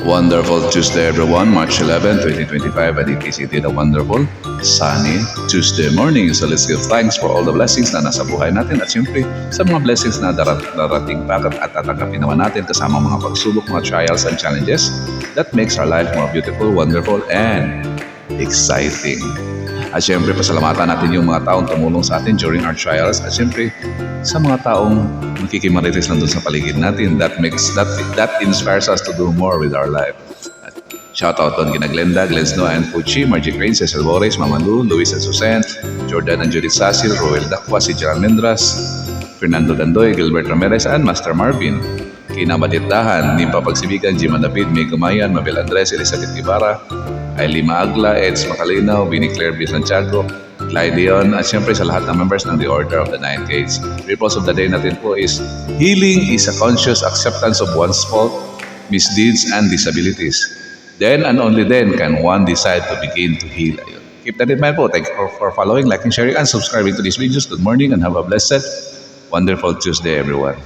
Wonderful Tuesday everyone, March 11, 2025, and it is indeed a wonderful, sunny Tuesday morning. So let's give thanks for all the blessings na nasa buhay natin at siyempre sa mga blessings na darating pa at tatanggapin naman natin kasama mga pagsubok, mga trials and challenges that makes our life more beautiful, wonderful, and exciting. At siyempre pasalamatan natin yung mga taong tumulong sa atin during our trials at siyempre sa mga taong nakikimarites nandun sa paligid natin that inspires us to do more with our life. Shout out on kina Glenda, Glenzno and Pucci, Margie Crane, Cecil Bores, Mama Lu, Luis and Susan, Jordan and Judith Sasil, Roel Dacua, si Gerald Mendras, Fernando Dandoy, Gilbert Ramirez, and Master Marvin. Kina Batitahan, Nimpa Pagsibigan, Jima David, May Gumayan, Mabel Andres, Elizabeth Ibarra, Ailima Agla, Eds Macalinaw, Vinnie Claire B. Santiago, Clyde Leon, at siyempre sa lahat ng members ng The Order of the Nine Gates. Purpose of the day natin po is healing is a conscious acceptance of one's fault, misdeeds, and disabilities. Then and only then can one decide to begin to heal. Keep that in mind po. Thank you for following, liking, sharing, and subscribing to these videos. Good morning and have a blessed, wonderful Tuesday everyone.